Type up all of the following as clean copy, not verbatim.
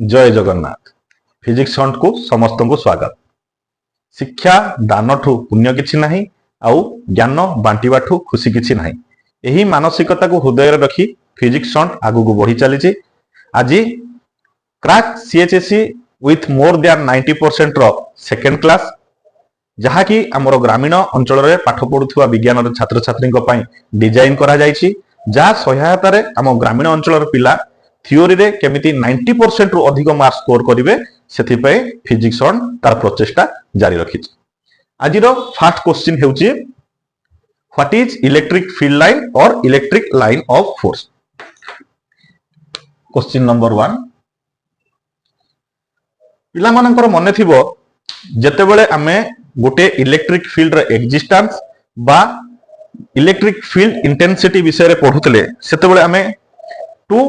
जय Jagannath. Physics Hunt को समस्त को स्वागत। शिक्षा दान ठू पुण्य किछि नाही आउ ज्ञान बांटिबा ठू खुशी किछि नाही। एही मानसिकता को हृदय रखी फिजिक्स हंट आगु को बढ़ी चली। आज crack CHSE with more than 90% रो सेकेंड क्लास जहा कि हमर ग्रामीण अंचल रे पाठ पढुथुवा विज्ञान छात्र छात्री डिजाइन करा जायछि जा सहायता रे हम ग्रामीण अंचल पिला थियोरी रे केमिति 90% रु अधिक मार्क स्कोर करिवे सेथि पे फिजिक्स ऑन तार प्रचेष्टा जारी रखिछि। आजिरो फर्स्ट क्वेश्चन हेउछि what is electric field line और electric line of force. Question number 1 पिला मानकर मने थिबो जेतेबेले आमे गोटे इलेक्ट्रिक फील्ड रे एक्जिस्टेंस बा इलेक्ट्रिक फील्ड इंटेंसिटी विषय रे पढुतले सेतेबेले आमे to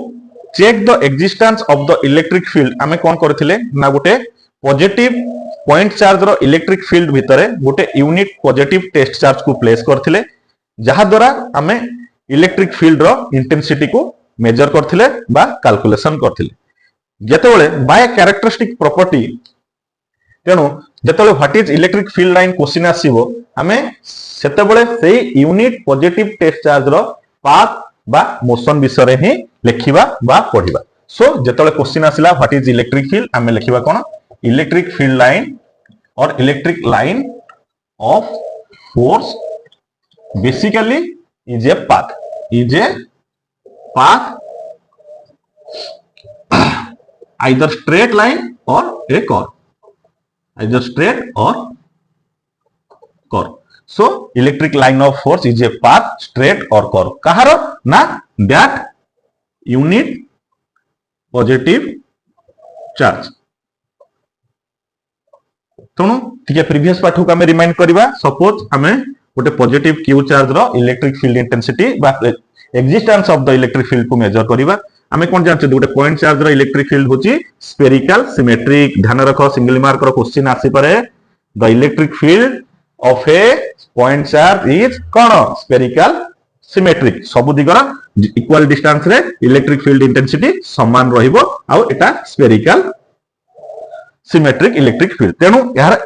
check the existence of the electric field आमे कोन करथिले ना गोटे पॉजिटिव पॉइंट चार्ज रो इलेक्ट्रिक फील्ड भितरे गोटे यूनिट पॉजिटिव टेस्ट चार्ज को प्लेस करथिले जहा द्वारा आमे इलेक्ट्रिक फील्ड रो इंटेंसिटी को मेजर करथिले बा कैलकुलेशन करथिले। जेतेबेले बाय कैरेक्टरिस्टिक प्रॉपर्टी तेनु जेतेबेले what is electric field line question आसीबो आमे सेतेबेले सेही यूनिट पॉजिटिव टेस्ट चार्ज रो पाथ बा मोशन विषय रे ही लिखिबा बा पढिबा। सो जेतेबेले क्वेश्चन आसिला व्हाट इज इलेक्ट्रिक फील्ड आमे लिखिबा कोन इलेक्ट्रिक फील्ड लाइन और electric line of force basically is a path either straight line or a curve, either straight or curve. So electric line of force is a path, straight or curve. kaharo na that unit positive charge. तणु ठीक previous पाठ को आमे remind करबा। Suppose आमे गोटे positive Q charge रो electric field intensity बा existence of the electric field को मेजर करबा। आमे कोन जानछे गोटे पॉइंट चार्ज रो इलेक्ट्रिक फील्ड होची स्फेरिकल सिमेट्रिक। ध्यान रखो सिंगल मार्क रो क्वेश्चन आसी पारे the electric field of A point charge is cone spherical symmetric. सब दिगरा इक्वल डिस्टेंस रे इलेक्ट्रिक फील्ड इंटेंसिटी समान रहिबो आ एटा स्फेरिकल सिमेट्रिक इलेक्ट्रिक फील्ड। तेनु यार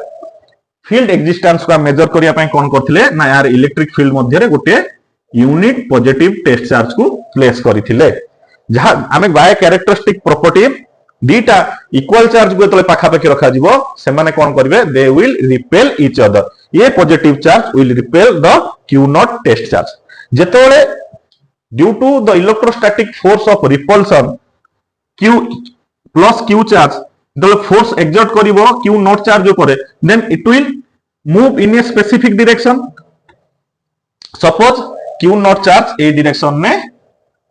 फील्ड एक्जिस्टेंस को मेजर करिया पय कोन करथिले ना यार इलेक्ट्रिक फील्ड मध्ये रे गोटे यूनिट पॉजिटिव टेस्ट चार्ज को प्लेस करिथिले जहा आमे बाय कैरेक्टरिस्टिक प्रॉपर्टी दीटा इक्वल चार्ज को तले पाखा पाखी रखा जीवो से माने कोन करिवे they will repel each other. ये positive charge will repel the q naught test charge. जेतेबेले due to the electrostatic force of repulsion q plus q charge the force exert करिवो क्यू नॉट चार्ज ऊपर then it will move in a specific direction. Suppose q naught charge ए direction में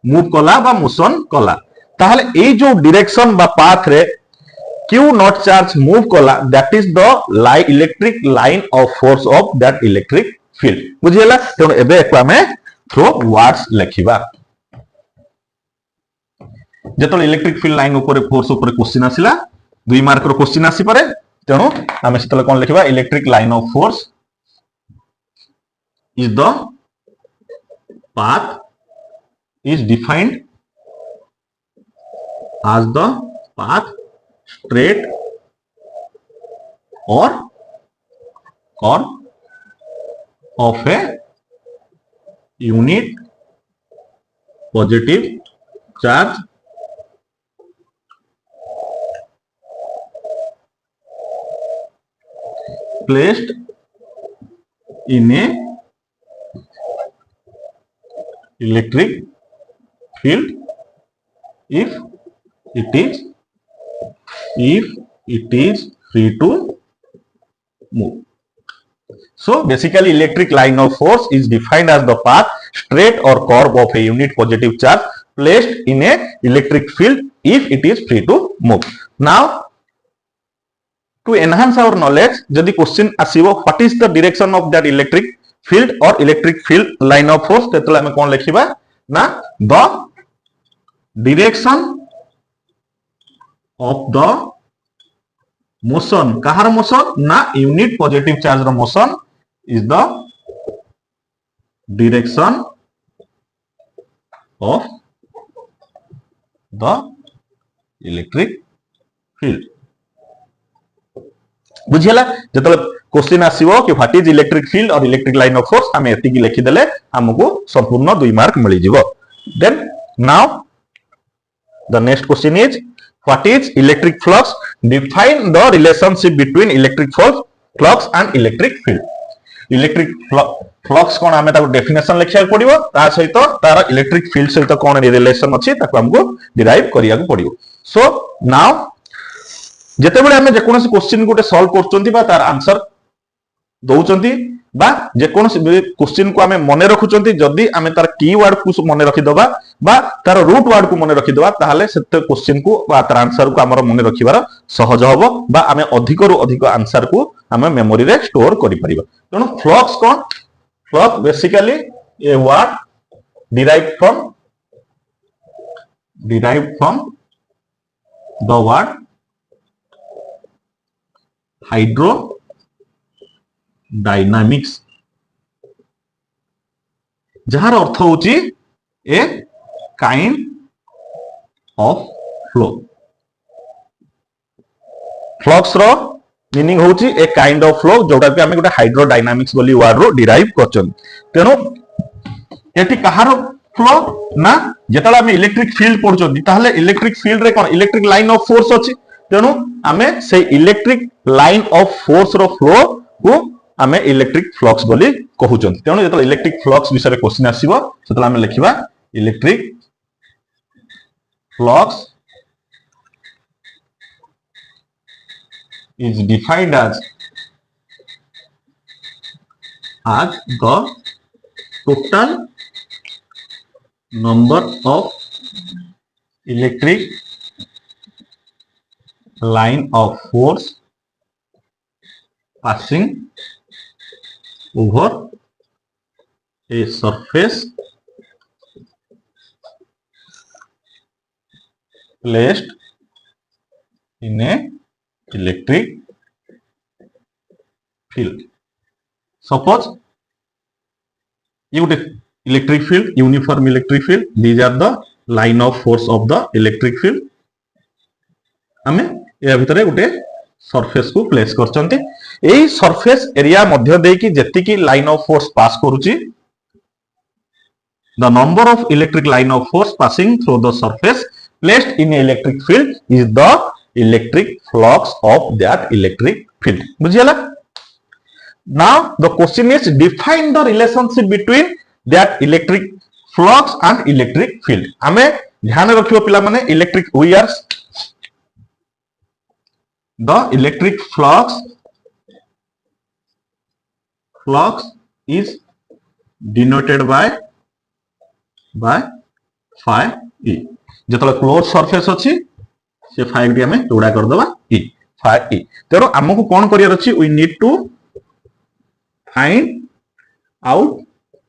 move कला बा motion कला ताहले ए जो direction बा पाथ रे क्यू नॉट चार्ज मूव कला that is the electric line of force of that electric field. बुझियला तेनु एबे एको आमे थ्रो वर्ड्स लिखिबा। जेतल इलेक्ट्रिक फील्ड लाइन ऊपर फोर्स ऊपर क्वेश्चन आसिला 2 मार्क रो क्वेश्चन आसी पारे तेनु आमे सेतल कोन लिखिबा electric line of force is the path is defined as the path straight or curve of a unit positive charge placed in a electric field if it is free to move. So basically electric line of force is defined as the path straight or curve of a unit positive charge placed in a electric field if it is free to move. Now to enhance our knowledge jodi question asibo what is the direction of that electric field or electric field line of force तेतले हमें कौन लिखिबा ना the direction of the motion कहार motion ना unit positive charge रो motion is the direction of the electric field बुझियला जतले क्वेश्चन आसीबो कि व्हाट इज इलेक्ट्रिक फील्ड और इलेक्ट्रिक लाइन ऑफ फोर्स हमें एति की लिखि देले हमको संपूर्ण 2 मार्क मिली जिवो then now the next question is what is electric flux define the relationship between electric flux and electric field electric flux कोन हमें ताको डेफिनेशन लिखिया पड़िबो ता सहित तार इलेक्ट्रिक फील्ड सहित कोन रिलेशन अछि ताको हमको डिराइव करिया पड़िबो सो नाउ जेते बेले हमें जे कोनोसी क्वेश्चन गोटे सॉल्व करचंती बा तार आंसर दउचंती बा जे कोनोसी क्वेश्चन को हमें मने रखुचंती जदी हमें तार कीवर्ड को मने रखि दबा बा तार रूट वर्ड को मने रखि दबा ताहाले सेते क्वेश्चन को बा तार आंसर को हमर मने रखिबार सहज हबो बा हमें अधिक रु अधिक आंसर को हमें मेमोरी रे स्टोर करि परिबा तनो फ्लक्स कोन flux basically a word derived from the word hydrodynamics जहार अर्थ होची a kind of flow flux रो मीनिंग होची ए काइंड ऑफ फ्लो जोटा कि हमें गोटे हाइड्रोडायनामिक्स बोली वर्ड रो डिराइव करछन तेनो एटी कहारो फ्लो ना जेतला हमें इलेक्ट्रिक फील्ड पढछन ताहले इलेक्ट्रिक फील्ड रे कोन इलेक्ट्रिक लाइन ऑफ फोर्स अछि तेनु हमें से इलेक्ट्रिक लाइन ऑफ फोर्स रो फ्लो को हमें इलेक्ट्रिक फ्लक्स बोली कहउछन तेनु जेतला इलेक्ट्रिक फ्लक्स विषय रे क्वेश्चन आसीबो सेतला हमें लिखिबा electric flux is defined as the total number of electric line of force passing over a surface placed in a electric field. Suppose you would electric field, uniform electric field. These are the line of force of the electric field. हमें या भितरे गोटे surface को place करचंती एई surface area मध्य दे कि जेति की line of force पास करूची the number of electric line of force passing through the surface placed in electric field is the electric flux of that electric field. बुझियला now the question is define the relationship between that electric flux and electric field. हमें ध्यान रखियो पिला माने electric we are the electric flux is denoted by phi e जतला close surface अछि से five D हमें जोड़ा कर दबा ई फाइव ई तेरो हमको कोन करियर अछि we need to find out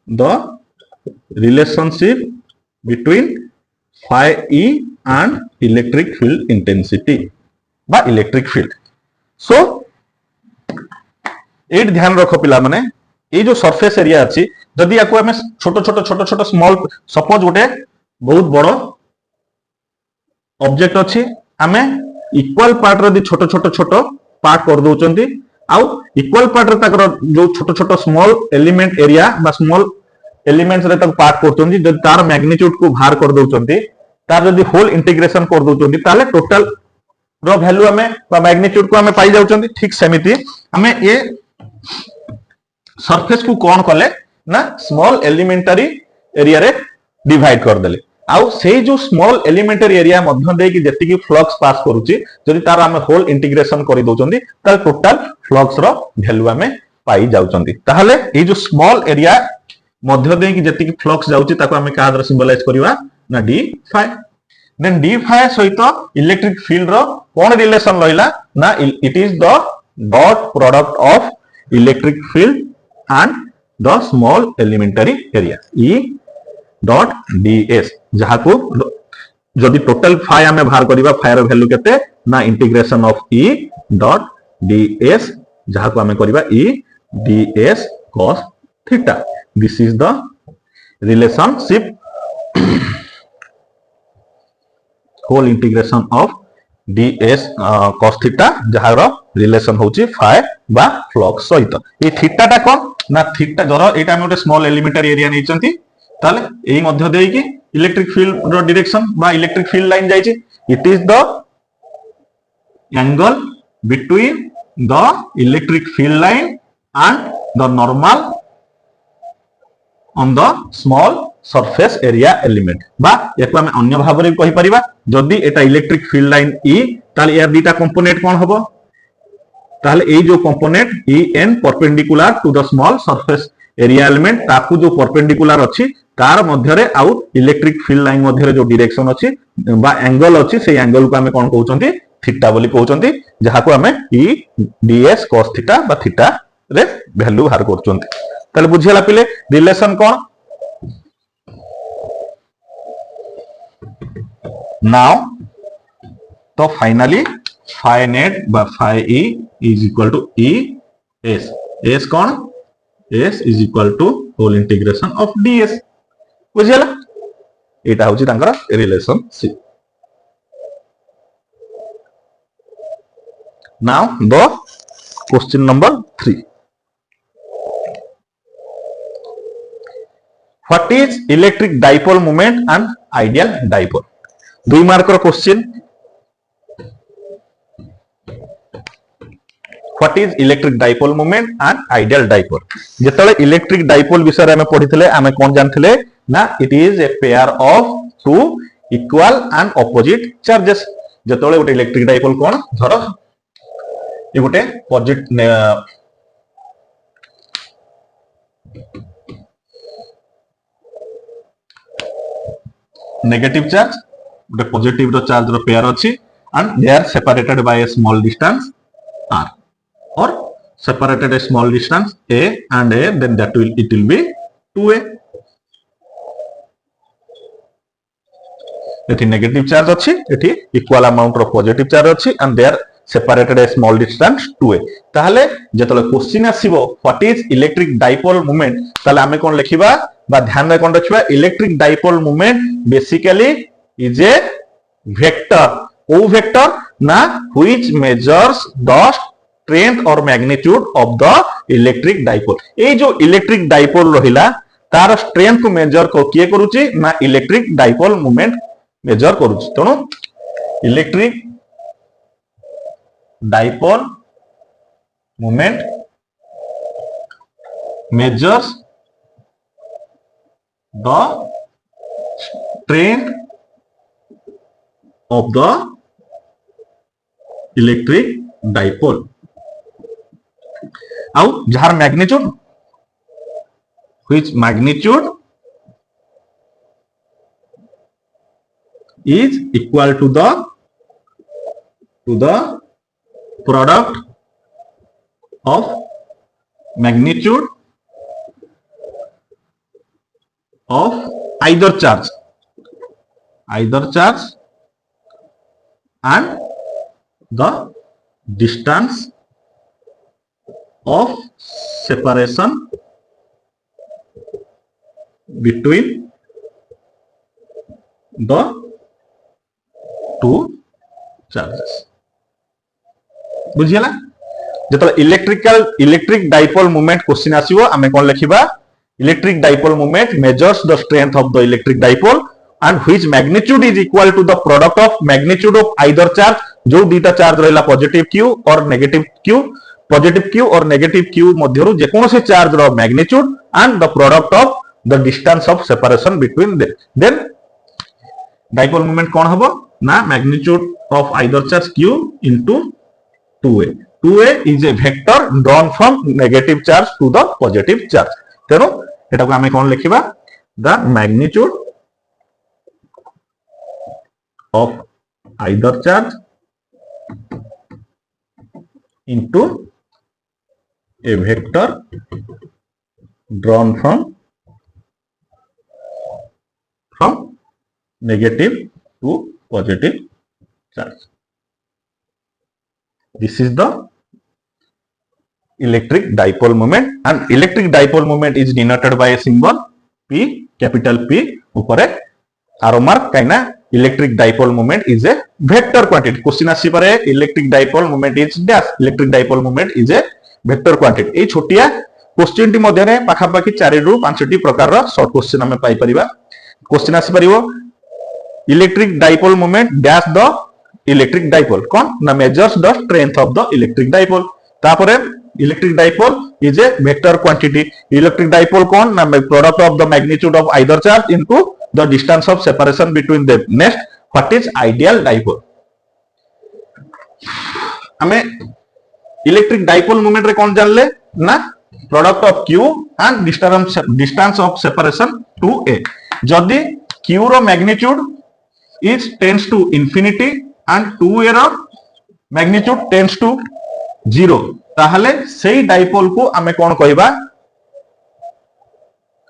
the relationship between five E and electric field intensity बा इलेक्ट्रिक फील्ड सो एट ध्यान रखो पिला माने ये जो सरफेस एरिया अछि जदी याको हमें छोटो छोटो स्मॉल सपोज गोटे बहुत बड़ो ऑब्जेक्ट अछि आमे इक्वल पार्ट रे छोटो छोटो पार्ट कर दोचंती आउ इक्वल पार्ट रे ताकर जो छोटो स्मॉल एलिमेंट एरिया बा स्मॉल एलिमेंट्स रे तक पार्ट करचंती जदी तार मैग्नीट्यूड को बाहर कर दोचंती तार जदी होल इंटीग्रेशन कर दोचंती ताले टोटल रो वैल्यू हमें बा मैग्नीट्यूड को हमें पाई जाउचंती ठीक सेमिति हमें ए सरफेस को कोन कले ना स्मॉल एलिमेंटरी एरिया रे डिवाइड कर देले आउ से जो स्मॉल एलिमेंटरी एरिया मध्य दे कि जेति की फ्लक्स पास करूची जदी तार हम होल इंटीग्रेशन करि दोचंती तार टोटल फ्लक्स रो वैल्यू हमें पाई जाउचंती ताहले ए जो स्मॉल एरिया मध्य दे कि जेति की फ्लक्स जाउची ताको हमें का द्वारा सिंबलाइज करिवा ना d phi then d phi सहित इलेक्ट्रिक फील्ड रो कोन रिलेशन लइला ना it is the dot product of electric field and the small elementary area E dot ds जहा को जदि टोटल फाई हमें बाहर करिबा फाई रो वैल्यू केते ना integration of E dot ds जहा को हमें करिबा E ds cos theta this is the relationship whole integration of ds cos theta जहार रिलेशन होची फाई बा फ्लक्स सहित ए थीटाटा कोन ना थीटा जर एटा हम गोटे स्मॉल एलिमेंटरी एरिया नेचंती ताले एई मध्य देई कि इलेक्ट्रिक फील्ड रो डायरेक्शन बा इलेक्ट्रिक फील्ड लाइन जाईची it is the angle between the electric field line and the normal on the small surface area element बा याको हम अन्य भाव रे कहि परिबा जदी एटा इलेक्ट्रिक फील्ड लाइन ई ताले यार दीटा कंपोनेंट कोन हबो ताले ए जो component E n perpendicular to the small surface area element ताकू जो परपेंडिकुलर अछि तार मध्य रे आउ इलेक्ट्रिक फील्ड लाइन मध्य रे जो डायरेक्शन अछि बा एंगल अछि से एंगल को हम कोन कहउचंती थीटा बोली कहउचंती जहा को हम ई ds cos थीटा बा थीटा रे वैल्यू बाहर करचंती ताले बुझियला पिले रिलेशन कोन now तो finally phi net by phi e is equal to e s s कौन s is equal to whole integration of ds बुझियला एटा होची तांकर relationship now the question number 3 what is electric dipole moment and ideal dipole 2 mark रो question what is electric dipole moment and ideal dipole जेतले electric dipole विषय रे हमें पढिथिले हमें कोन जानथिले ना it is a pair of two equal and opposite charges जेतले गोटे इलेक्ट्रिक डाइपोल कोन धरो ए गोटे नेगेटिव चार्ज गोटे पॉजिटिव रो चार्ज रो पेयर अछि and they are separated by a small distance r or separated a small distance a and a then it will be 2a एठी नेगेटिव चार्ज अछि एठी इक्वल अमाउंट रो positive charge अछि and they are separated a small distance 2a ताहले जेतले question आसीबो what is electric dipole moment ताले हमें कोन लिखिबा बा ध्यान रे कोन रखिबा electric dipole moment basically is a vector ओ वेक्टर ना which measures the strength or magnitude of the electric dipole ए जो इलेक्ट्रिक डाइपोल रहिला तार स्ट्रेंथ को मेजर को किए करूची ना इलेक्ट्रिक डाइपोल मोमेंट मेजर करूची तणो electric dipole moment measures the strength of the electric dipole आउ जहार magnitude which magnitude is equal to the product of magnitude of either charge and the distance of separation between the two charges बुझियला जतले electric dipole moment question आसीबो हमें कोन लिखिबा electric dipole moment measures the strength of the electric dipole and which magnitude is equal to the product of magnitude of either charge जो दीटा charge रहला positive q और नेगेटिव q पॉजिटिव q और negative q मध्यरु जे कोनोसी charge रो magnitude and the product of the distance of separation between them then dipole moment कोन हबो ना magnitude of either charge q into 2a is a vector drawn from negative charge to the positive charge तेरो एटा को हमें कोन लिखिबा the magnitude of either charge into a vector drawn from negative to positive charge. This is the electric dipole moment, and electric dipole moment is denoted by a symbol P, capital P. ऊपर arrow mark कहना electric dipole moment is a vector quantity. Question आसी पारे electric dipole moment is dash. Electric dipole moment is a vector quantity. ए छोटिया question T मध्य रे पाखा पाखी 4 रु 5 T प्रकार रो शॉर्ट क्वेश्चन हमें पाई परिबा. क्वेश्चन आसी परिबो electric dipole moment dash the electric dipole. कौन ना measures the strength of the electric dipole. तापरे electric dipole is a vector quantity. Electric dipole कौन ना product of the magnitude of either charge into the distance of separation between them. Next, what is ideal dipole? हमें electric dipole moment रे कौन जान ले ना product of Q and distance of separation to A. जदि Q row magnitude is tends to infinity and 2A row magnitude tends to 0 ताहले सेही dipole को हमें कौन कहबा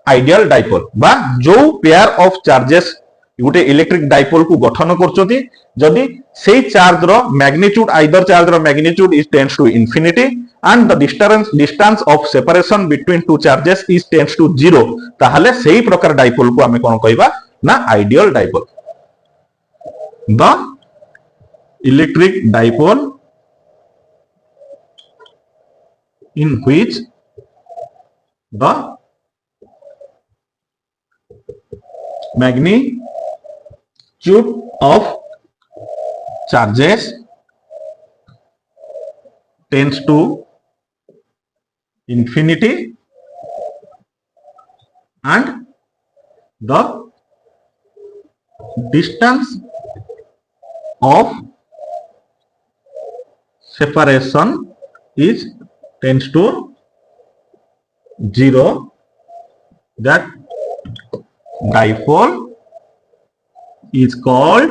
आइडियल डाइपोल बा जो पेयर ऑफ चार्जेस गोटे इलेक्ट्रिक डाइपोल को गठन करछोती जदि सेही चार्ज रो मैग्नीट्यूड आइदर चार्ज रो magnitude is tends to infinity and the distance of separation between two charges is tends to 0 ताहले सेही प्रकार डाइपोल को हमें कौन कहबा ना ideal dipole. The electric dipole in which the magnitude of charges tends to infinity and the distance of separation is tends to 0 that dipole is called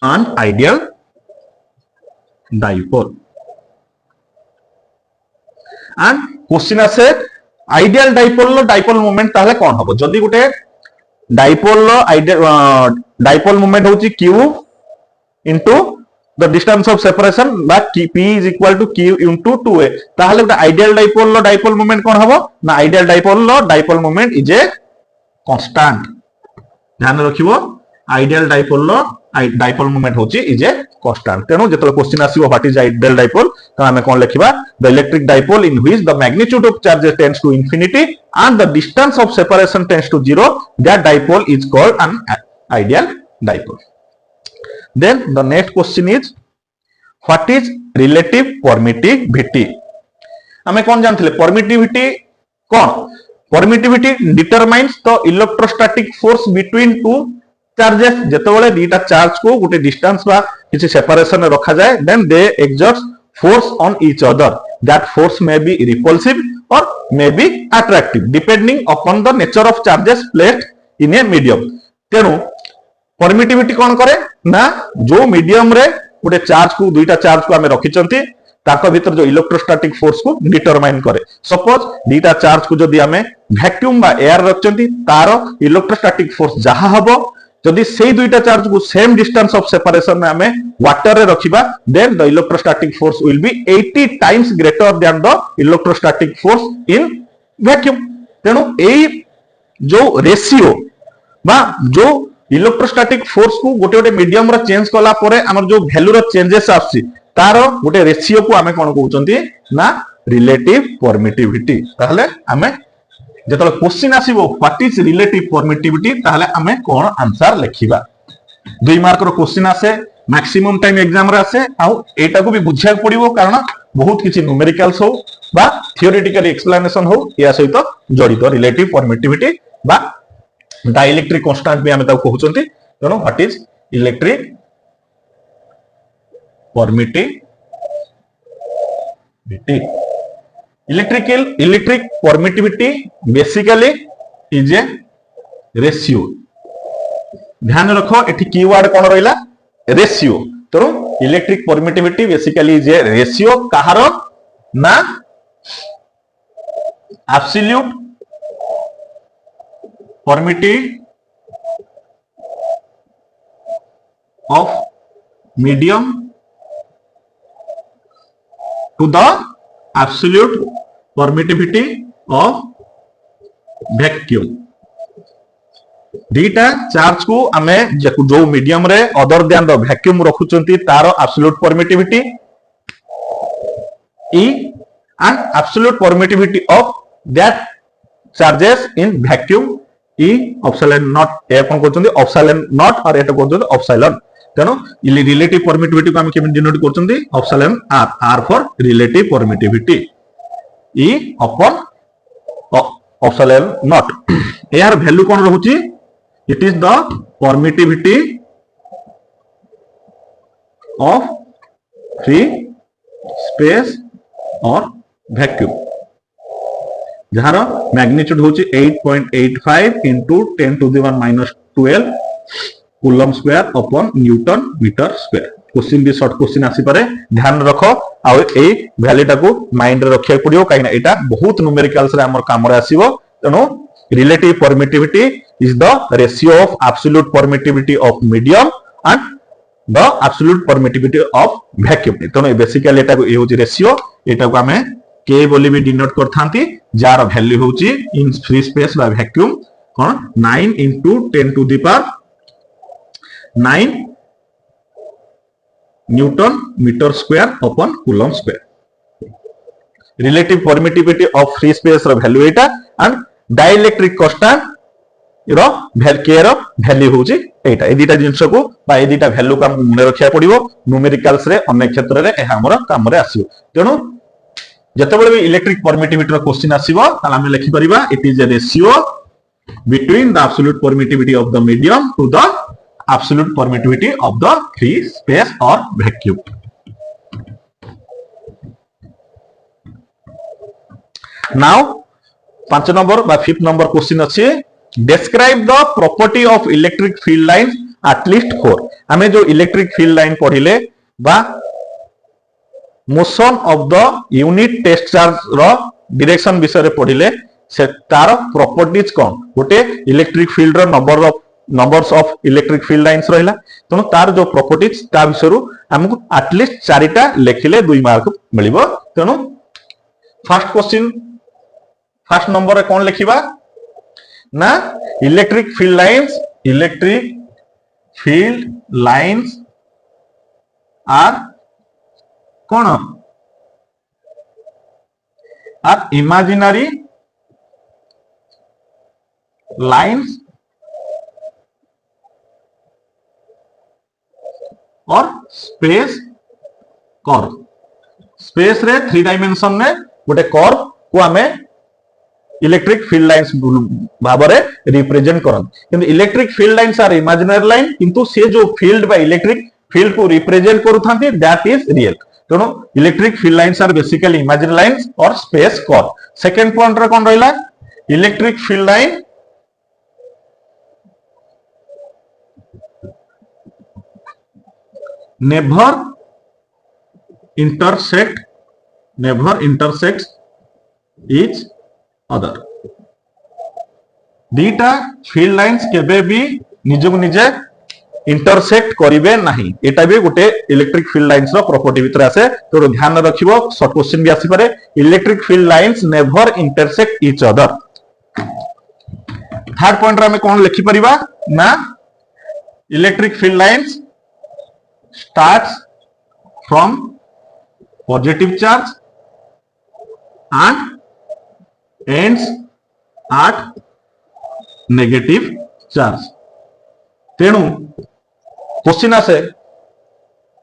an ideal dipole. And question आसे ideal dipole लो dipole moment ताहले कोन हबो जदी गुटे dipole लो dipole moment होची q into the distance of separation by p is equal to q into 2a ताहले गुटे ideal dipole लो डाइपोल मोमेंट कोन हबो ना आइडियल डाइपोल लो dipole moment is a constant. ध्यान रखिबो आइडियल डाइपोल लो डाइपोल मोमेंट होची इज ए कांस्टेंट. तेनु जेतले क्वेश्चन आसीबो व्हाट इज आइडियल डाइपोल त हमें कोन लिखिबा the electric dipole in which the magnitude of charges tends to infinity and the distance of separation tends to 0 that dipole is called an ideal dipole. Then the next question is what is relative permittivity? हमें कौन जानते हैं permittivity कौन permittivity determines the electrostatic force between two charges. जेतबेले दीटा charge को गोटे distance बा किसी सेपरेशन रखा जाए then they exert force on each other. That force may be repulsive or may be attractive depending upon the nature of charges placed in a medium. तेनु permittivity कौन करे ना जो मीडियम रे गोटे चार्ज को दुईटा चार्ज को हमें रखिचंती ताको भीतर जो इलेक्ट्रोस्टैटिक फोर्स को डिटरमाइन करे. सपोज दीटा चार्ज को जदी हमें वैक्यूम बा एयर रखचंती तारो इलेक्ट्रोस्टैटिक फोर्स जहा हबो जदी सेही दुईटा चार्ज को सेम डिस्टेंस ऑफ सेपरेशन में हमें वाटर रे रखिबा then the electrostatic force will be 80 times greater than the electrostatic force in vacuum. तेनु एई जो रेशियो बा जो इलेक्ट्रोस्टैटिक फोर्स को गोटे गोटे मीडियम रो चेंज कला परे हमर जो वैल्यू रो चेंजेस आसी तारो गोटे रेशियो को हमें कोन कहउचंती ना रिलेटिव परमिटिविटी. ताहले हमें जेतले क्वेश्चन आसीबो व्हाट इज रिलेटिव परमिटिविटी ताहले हमें कोन आंसर लिखिबा. 2 मार्क रो क्वेश्चन आसे मैक्सिमम टाइम एग्जाम रे आसे आ एटा को भी बुझिया पड़िबो कारण बहुत किछि न्यूमेरिकल्स हो बा थियोरेटिकल एक्सप्लेनेशन हो या सहित जड़ित रिलेटिव परमिटिविटी बा डाइलेक्ट्रिक कांस्टेंट भी हमें ताको कहउचंती. तेनो what is electric permittivity. Electric permittivity basically is A ratio. ध्यान रखो एठी कीवर्ड कोन रहला रेशियो. तेनो electric permittivity basically is A ratio कहारो ना absolute permittivity of medium to the absolute permittivity of vacuum. दीटा चार्ज को आमे जो मीडियम रे अदर देन द वैक्यूम रखुचंती तार absolute permittivity E and absolute permittivity of that charges in vacuum E epsilon naught A upon करचंदी epsilon naught और एटा करचंदी epsilon तेनो relative permittivity को हम केमन denote करचंदी epsilon r for relative permittivity E upon epsilon naught यार value कोन रहउची it is the permittivity of free space और vacuum जहार मैग्नीट्यूड होची 8.85 into 10 to the 1 - 12 coulomb square upon newton metre square question भी शॉर्ट क्वेश्चन आसी पारे ध्यान रखो आ ए वैल्यूटा को माइंड रे रखिया पड़ियो काइना एटा बहुत न्यूमेरिकल्स रे हमर काम रे आसीबो तनो relative permittivity is the ratio of absolute permittivity of medium and the absolute permittivity of vacuum तनो बेसिकली एटा को ए होची रेशियो एटा को हमें के बोली भी डिनोट करथांती जार वैल्यू होची इन फ्री स्पेस बा वैक्यूम कोन 9 into 10 to the power 9 newton metre square upon coulomb square relative permittivity of free space रो वैल्यू एटा एंड डाइलेक्ट्रिक कांस्टेंट रो के रो वैल्यू होची एटा ए दीटा जिंस को बा ए दीटा वैल्यू का मने रखिया पड़िबो न्यूमेरिकल्स रे अनेक क्षेत्र रे ए हमर काम रे आसीबो तेनु जतबेले भी इलेक्ट्रिक परमिटिविटी रो क्वेश्चन आसीबो ताला हम लिखि परिबा it is a ratio between the absolute permittivity of the medium to the absolute permittivity of the free space और वैक्यूम नाउ 5 नंबर बा 5th नंबर क्वेश्चन अछि describe the property of electric field lines at least 4 हमें जो electric field line पढ़िले बा motion of the unit test charge रो direction विषय रे पढ़िले से तार प्रॉपर्टीज कोन गोटे इलेक्ट्रिक फील्ड रो numbers of electric field lines रहिला तनो तार जो प्रॉपर्टीज ता विषय रो हमको एटलीस्ट 4टा लेखिले 2 मार्क मिलिबो तनो फर्स्ट क्वेश्चन फर्स्ट नंबर रे कोन लिखिबा ना इलेक्ट्रिक फील्ड लाइंस आर कौन आर इमेजिनरी लाइंस और स्पेस कर्व स्पेस रे 3 डायमेंशन में गोटे कर्व को हमें इलेक्ट्रिक फील्ड लाइंस भाबरे रिप्रेजेंट करन किंतु electric field lines are imaginary line किंतु से जो फील्ड बा इलेक्ट्रिक फील्ड को रिप्रेजेंट करूथांती दैट इज रियल दोनों electric field lines are basically imaginary lines और स्पेस कर्व सेकंड पॉइंट रे कोन रहला electric field line never intersects each other दीटा फील्ड लाइंस केबे भी निजको निजे इंटरसेक्ट करिवे नाही एटा भी गोटे इलेक्ट्रिक फील्ड लाइंस रो प्रॉपर्टी भीतर आसे तो ध्यान रखिबो शॉर्ट क्वेश्चन भी आसी पारे electric field lines never intersect each other third point रे हम कोन लिखि परिबा ना electric field lines starts from positive charge and ends at negative charge तेणु क्वेश्चन आसे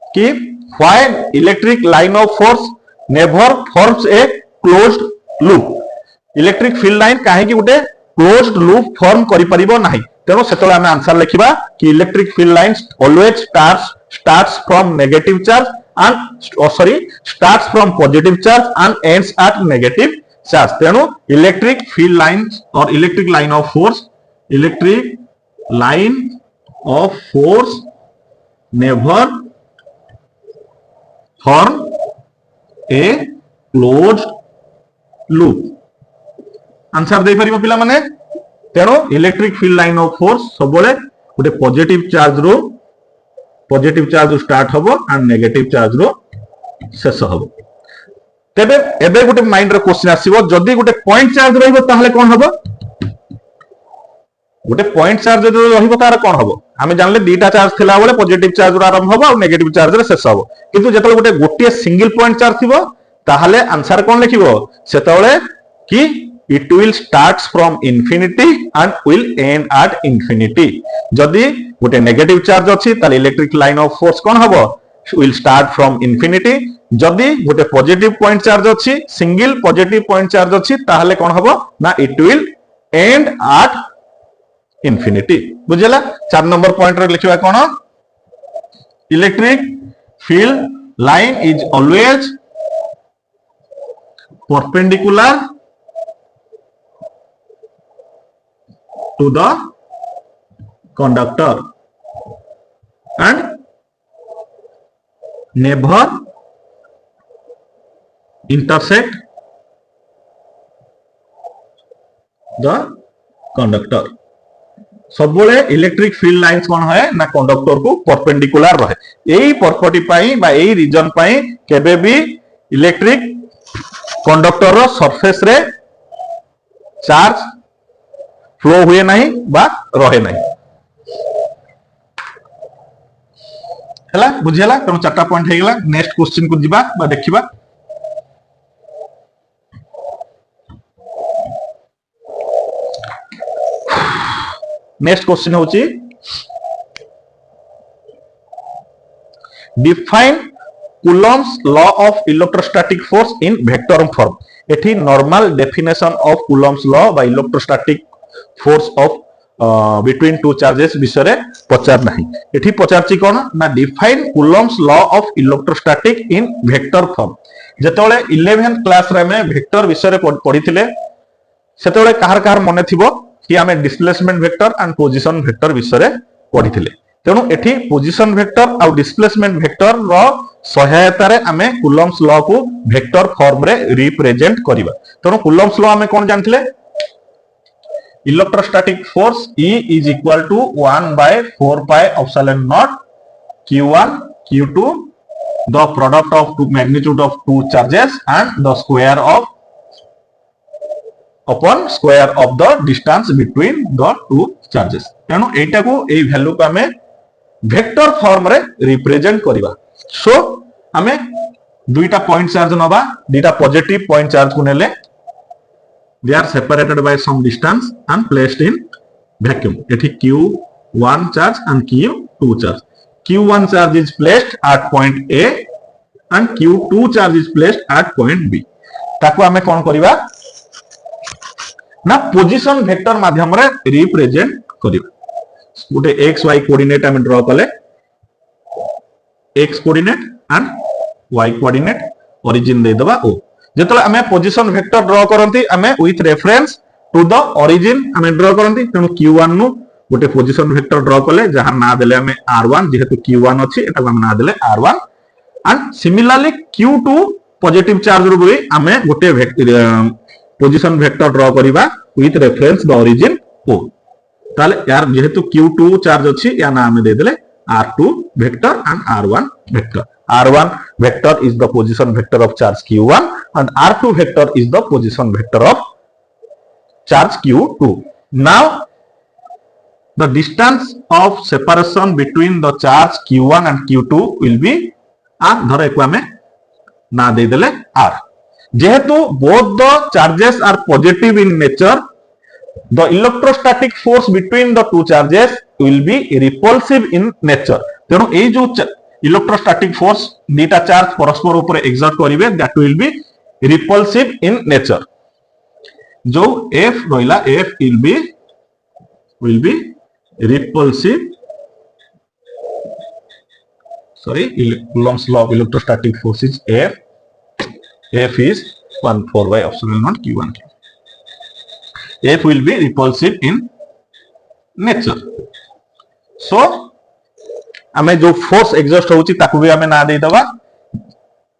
कि why electric line of force never forms a closed loop electric field line काहे कि गोटे क्लोज्ड लूप फॉर्म करि परिबो नाही तेणु सेतले हम आंसर लिखिबा कि electric field lines always starts from negative charge and starts from positive charge and ends at negative charge तेणु electric field lines और electric line of force never form a closed loop answer दे परिबो पिला माने तेणु electric field line of force सबले गोटे positive charge start हबो एंड नेगेटिव चार्ज रो शेष हबो तेबे एबे गोटे माइंड रो क्वेश्चन आसीबो जदी गोटे पॉइंट चार्ज रहइबो ताहले कोन हबो गोटे पॉइंट चार्ज जो रहिबो तार कोन हबो आमे जानले दीटा चार्ज थिला बेले पॉजिटिव चार्ज रो आरंभ हबो और नेगेटिव चार्ज रे शेष हबो किंतु जेतले गोटे गोटे सिंगल पॉइंट चार्ज थिबो ताहले आंसर कोन लिखिबो सेतले कि it will starts from infinity and will end at infinity जदि गोटे नेगेटिव चार्ज अछि ताले इलेक्ट्रिक लाइन ऑफ फोर्स कोन हबो will start from infinity जदि गोटे पॉजिटिव पॉइंट चार्ज अछि सिंगल पॉजिटिव पॉइंट चार्ज अछि ताहले कोन हबो ना it will end at infinity बुझला 4 नंबर पॉइंट रे लिखिबा कोन electric field line is always perpendicular to the conductor and never intersect the conductor सब बळे इलेक्ट्रिक फील्ड लाइंस कोन है ना कंडक्टर को परपेंडिकुलर रहे एई प्रॉपर्टी पाई बा एई रीजन पाई केबे भी इलेक्ट्रिक कंडक्टर रो सरफेस रे चार्ज फ्लो हुए नहीं बा रहे नहीं हला बुझियला त चारटा पॉइंट हे गेला नेक्स्ट क्वेश्चन को जिबा बा देखिबा नेक्स्ट क्वेश्चन होची define Coulomb's law of electrostatic force in vector form एठी normal definition of Coulomb's law बा electrostatic force of between two charges विषय रे पचार नहीं एठी पचारची कोन ना define Coulomb's law of electrostatic in vector form जेतोले 11th क्लास रे में वेक्टर विषय रे पढिथिले सेतोले कहार कहार मने थिबो कि आमे displacement vector and position vector विषय रे पढिथिले तेनु एठी पोजीशन वेक्टर और डिस्प्लेसमेंट वेक्टर रो सहायता रे आमे कूलम्स लॉ को वेक्टर फॉर्म रे रिप्रेजेंट करिबा तेनु कूलम्स लॉ आमे कोन जानथिले electrostatic force E is equal to 1 by 4 pi epsilon naught Q1 Q2 the product of two magnitude of two charges and the square of upon square of the distance between the two charges तेणु एटा को ए value को हमें vector form रे represent करिबा सो हमें दुईटा point charge नबा दुईटा पॉजिटिव पॉइंट चार्ज को नेले they are separated by some distance and placed in vacuum ethi q1 charge and q2 charge q1 charge is placed at point a and q2 charge is placed at point b ताको हमें कोन करिबा ना position vector माध्यम रे represent करिबा गोटे x y coordinate हमें draw कले x coordinate and y coordinate origin दे दबा o जेतले हमें पोजीशन वेक्टर ड्रा करंती हमें with reference to the origin हमें ड्रा करंती तेनु q1 नु गोटे पोजीशन वेक्टर ड्रा कले जहां ना देले हमें r1 जेहेतु q1 अछि एटा हम ना देले r1 and similarly q2 positive charge रो भी हमें गोटे पोजीशन वेक्टर ड्रा करिबा with reference the origin o ताले यार जेहेतु q2 चार्ज अछि या ना हमें दे देले r2 vector and r1 vector r1 vector is the position vector of charge q1 and r2 vector is the position vector of charge q2 now the distance of separation between the charge q1 and q2 will be r धर एको हमें ना दे देले r जेहेतु both the charges are positive in nature the electrostatic force between the two charges will be repulsive in nature तेणु ए जो electrostatic force दीटा charge परस्पर ऊपर exert करिवे that will B repulsive in nature जो F रहिला F will be repulsive sorry Coulomb's law of electrostatic force is F is 1/4 by epsilon naught Q1 F will be repulsive in nature so हमें जो force exhaust होची ताकू भी हमें ना दे दबा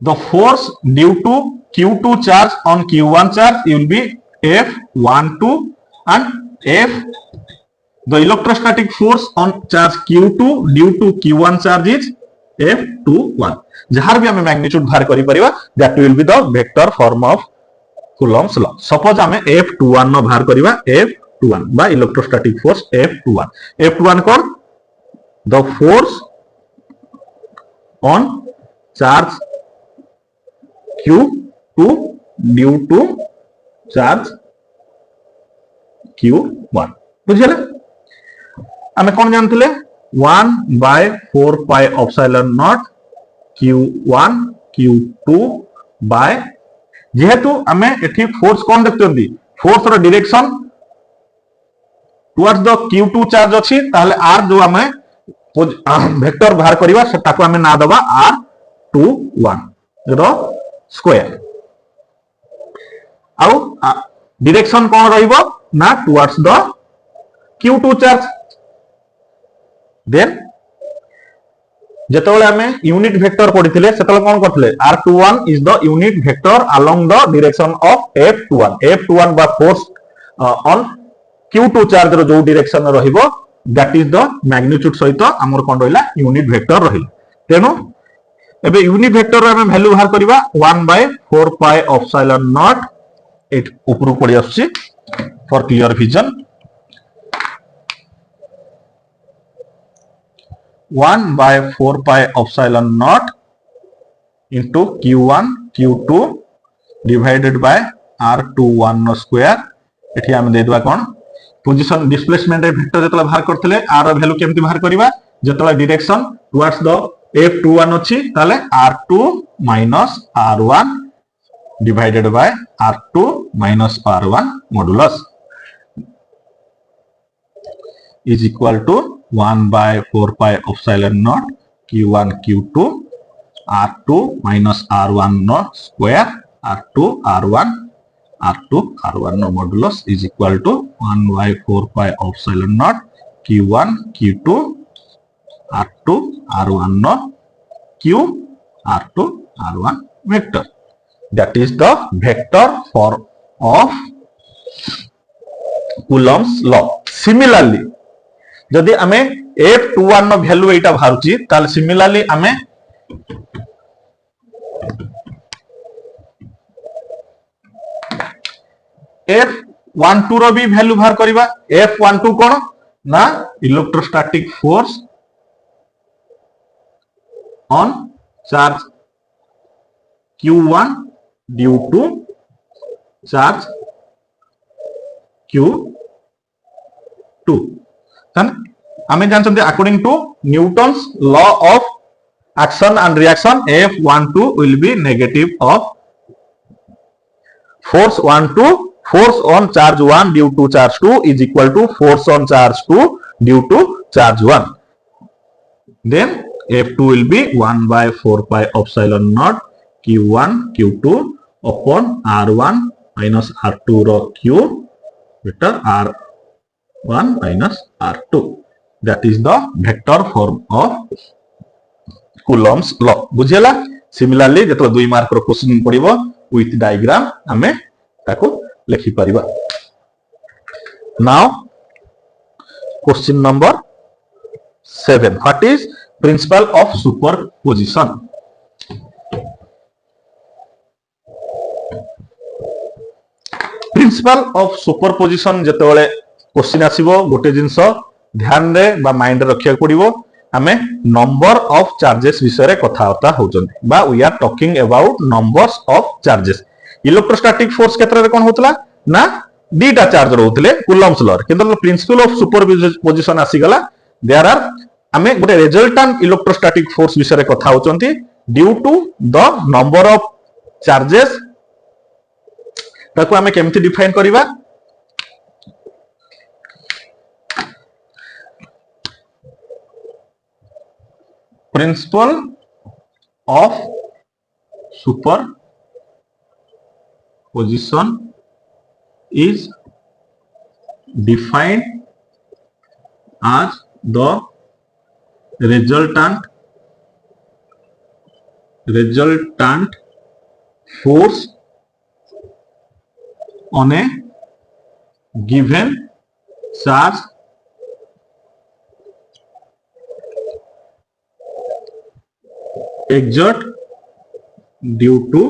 the force due to q2 charge on q1 charge will be F12 and F the electrostatic force on charge q2 due to q1 charge is F21 जहार भी हमें मैग्नीट्यूड बाहर करि परिबा that will be the vector form of Coulomb's law suppose हमें F21 न बाहर करिबा F21 বা ইলেকট্রোস্ট্যাটিক ফোর্স F21. F21 কোন? The force on charge Q2 due to charge Q1. বুঝিলে? ଆମେ କଣ ଜାଣିଥିଲେ 1/4πε0 Q1 Q2 by जेहेतु आमे एठी फोर्स कोन देखते फोर्स रो direction towards the Q2 charge अछि ताले R जो आमे वेक्टर बाहर करिवा सेटा को आमे ना दबा R21 रो स्क्वायर आउ डायरेक्शन कोन रहिबो ना towards the Q2 charge then जेतबेले आमे यूनिट वेक्टर पढिथिले सेतबेले कोन करथिले R21 is the unit vector along the direction of F21 बा फोर्स ऑन Q2 चार्ज रो जो डायरेक्शन रहिबो दैट इज द मैग्नीट्यूड सहित हमर कोन रहिला यूनिट वेक्टर रहिला तेनो एबे यूनिट वेक्टर रो आमे वैल्यू बाहर करबा 1/4πε0 एट ऊपर पड़ी आछि for clear vision 1/4πε0 into Q1 Q2 divided by R21 square एठी हम दे दवा कोन पोजीशन डिस्प्लेसमेंट वेक्टर जतला बाहर करथिले R रो वैल्यू केमति बाहर करबा जतला डायरेक्शन टुवर्ड्स द F21 अछि ताले R2 minus R1 divided by R2 minus R1 modulus is equal to 1/4πε0 Q1 Q2 R2 minus R1 no square R2 R1 no modulus is equal to 1/4πε0 Q1 Q2 R2 R1 no Q R2 R1 vector. That is the vector form of Coulomb's law. Similarly, जदि आमे F21 no value एटा बाहरुची ताल similarly आमे F12 रो भी value बाहर करबा F12 कोन ना electrostatic force on charge Q1 due to charge Q2 आमे जानछन्ते according to Newton's law of action and reaction F12 will be negative of force 12 force on charge 1 due to charge 2 is equal to force on charge 2 due to charge 1. Then F2 will be 1/4πε0 Q1 Q2 upon R1 minus R2 रो Q vector R1 minus R2. That is the vector form of Coulomb's law. बुझेला? Similarly जेतो 2 mark रो क्वेश्चन पडिबो with diagram हमें ताको लिखि परिबा. Now question number 7. What is principle of superposition? Principle of superposition जेतेबेले क्वेश्चन आसीबो गोटे जिंस ध्यान रे बा माइंड रखिया पड़िबो हमें नंबर ऑफ चार्जेस विषय रे कथावार्ता होचंती बा we are talking about numbers of charges. Electrostatic force क्षेत्र रे कोन होतला ना दीटा चार्ज रहउतले कूलम्स लॉ किंतु प्रिंसिपल ऑफ सुपरपोजिशन आसी गला देयर आर हमें गोटे रिजल्टेंट इलेक्ट्रोस्टैटिक फोर्स विषय रे कथा होचंती due to the number of charges ताको हमें केमति डिफाइन करिबा principle of superposition is defined as the resultant force on a given charge exert due to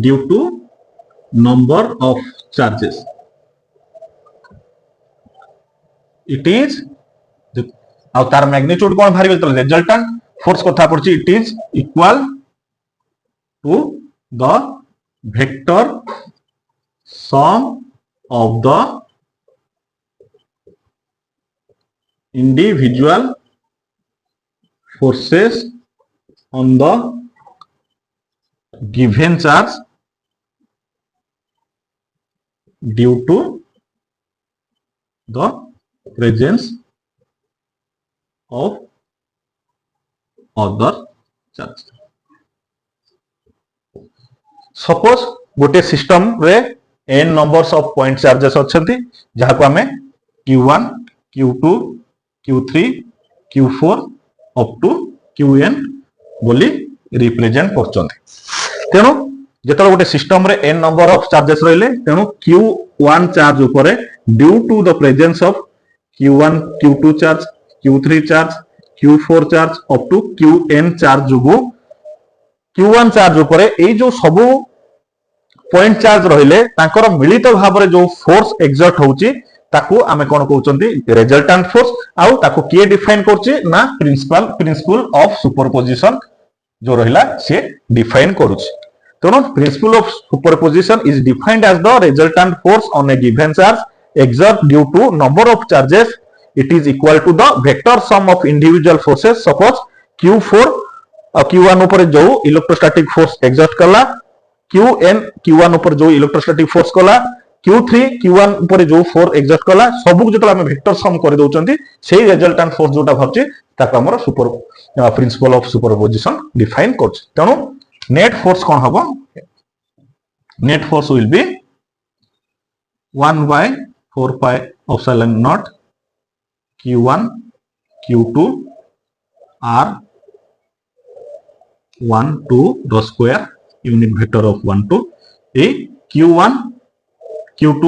due to number of charges it is तार magnitude कौन बाहर resultant force कथा पड़ी it is equal to the vector sum of the individual forces on the given charge due to the presence of other charge. Suppose गोटे system रे n numbers of point charges अच्छे जहाँ को आम Q1 Q2 Q3 Q4 up to Qn बोली represent कर तेणु जो गोटे सिस्टम रे n नंबर ऑफ चार्जेस रहिले तेणु Q1 चार्ज उपरे due to the presence of Q1 Q2 charge Q3 charge Q4 charge up to Qn charge जो Q1 चार्ज उपरे ए जो सब पॉइंट चार्ज रहिले तांकर मिलित भाव जो फोर्स एक्सर्ट होउची ताकू आमे कोन कहउचंती रिजल्टेंट फोर्स आउ ताकू के डिफाइन करची ना प्रिंसिपल ऑफ सुपरपोजिशन जो रहिला से डिफाइन करूची तेणु principle of superposition is defined as the resultant force on a given charge exert due to number of charges. It is equal to the vector sum of individual forces. Suppose Q4 Q1 ऊपर जो electrostatic force exert कला Qn Q1 ऊपर जो electrostatic force कला Q3 Q1 ऊपर जो force exert कला सबु जो हम वेक्टर सम कर दउचंती सेही रिजल्टेंट फोर्स जोटा भरची ताको हमर super principal of superposition define करछ तेनु नेट फोर्स कोन हबो net force will B 1 by 4 pi epsilon naught Q1 Q2 R1 2 the square unit vector of 1 2 A Q1 Q2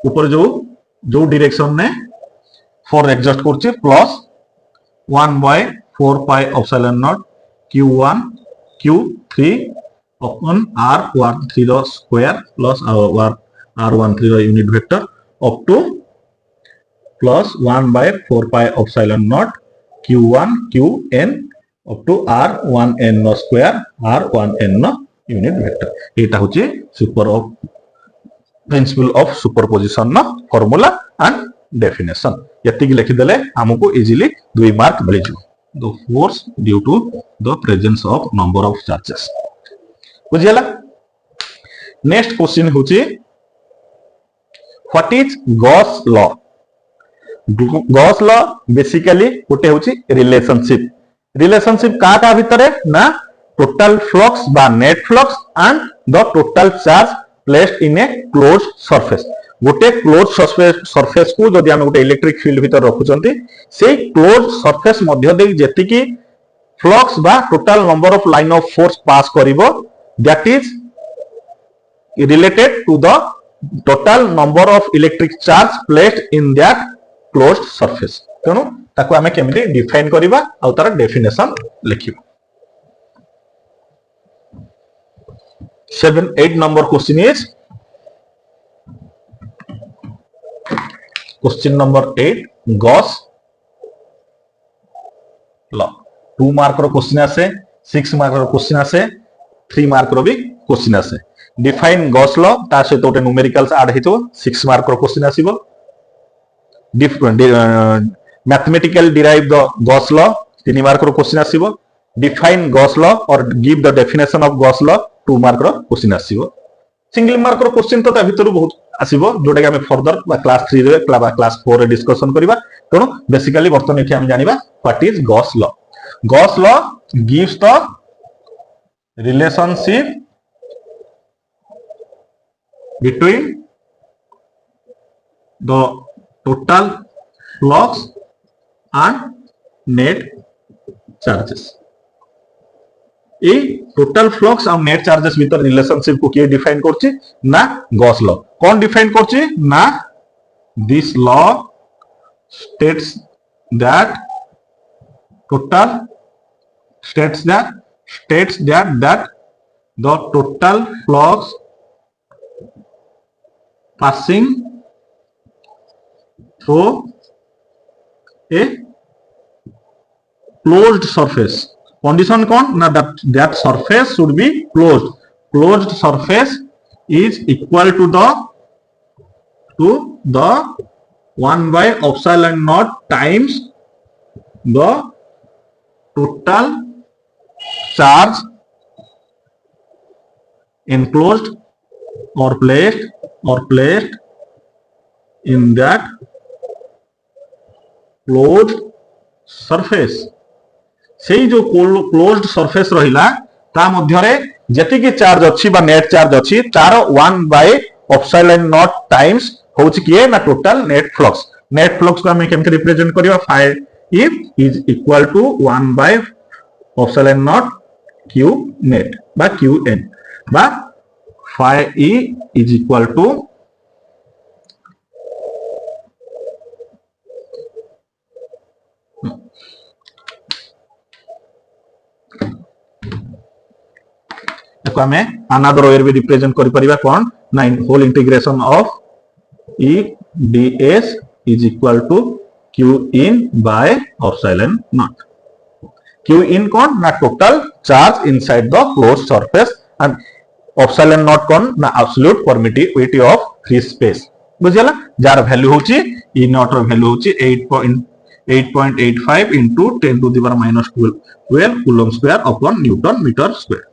ऊपर जो डायरेक्शन ने फोर्स एक्सर्ट करछि plus 1 by 4 pi epsilon naught Q1 Q3 upon R13 the square plus R13 unit vector up to plus 1 by 4 pi epsilon naught Q1 Qn up to R1n no square R1n no unit vector. एटा होची super of principle of superposition ना formula and definition यति की लिखि देले हमको easily 2 mark मिल जिवो the force due to the presence of number of charges बुझियला. नेक्स्ट क्वेश्चन होची what is Gauss law. Gauss law basically गोटे होची रिलेशनशिप का भितर ना टोटल फ्लक्स बा net flux and the total charge placed in a close surface. गोटे close surface को जदि हम गोटे इलेक्ट्रिक फील्ड भितर रखुचंती से क्लोज सरफेस मध्य दे जेति की फ्लक्स बा total number of line of force pass करिवो that is related to the total number of electric charge placed in that closed surface. तेणु ताको आमे केमिति डिफाइन करिबा आ तार definition लिखिबा. 8 number question is question number 8 Gauss law. 2 mark row question आसे 6 mark रो question आसे 3 mark रो भी क्वेश्चन आसे. डिफाइन गॉस लॉ ता सहित गोटे न्यूमेरिकल्स ऐड हेतो 6 मार्क रो क्वेश्चन आसीबो. Mathematical derive the Gauss law 3 mark रो क्वेश्चन आसीबो. डिफाइन गॉस लॉ और give the definition of Gauss law 2 mark रो क्वेश्चन आसीबो. सिंगल मार्क रो क्वेश्चन तो ता भितरु बहुत आसीबो जोटा कि हम फर्दर बा क्लास 3 रे बा क्लास 4 रे डिस्कशन करिबा. तेणु बेसिकली वर्तमान एठी हम जानिबा what is Gauss law. Gauss the गिव्स द रिलेशनशिप between the total flux and net charges. ए टोटल फ्लक्स और नेट चार्जेस भीतर रिलेशनशिप को किए डिफाइन करछि ना गॉस लॉ. कौन डिफाइन करछि ना this law states that total states that the total flux passing through a closed surface. Condition कौन ना that surface should be closed. Closed surface is equal to the 1 by epsilon naught times the total charge enclosed or placed in that closed surface. सेही जो closed surface रहिला ता मध्यरे जेतिकी charge अछि बा net charge अछि तार 1 बाय एप्सिलॉन नॉट टाइम्स होछि किए ना टोटल नेट फ्लक्स को हम केमते रिप्रेजेंट करिवा phi if is equal to 1 by epsilon naught q net बा क्यू एन बा phi E is equal to another way भी रिप्रेजेंट करि परिबा कोन 9 whole integration of E ds is equal to q in by epsilon naught. Q in कोन ना total charge inside the closed surface and epsilon naught कोन ना absolute permittivity of free space. बुझियला jar value होची ई not row value होची 8.85 into 10 to the power minus 12 coulomb square upon newton metre square.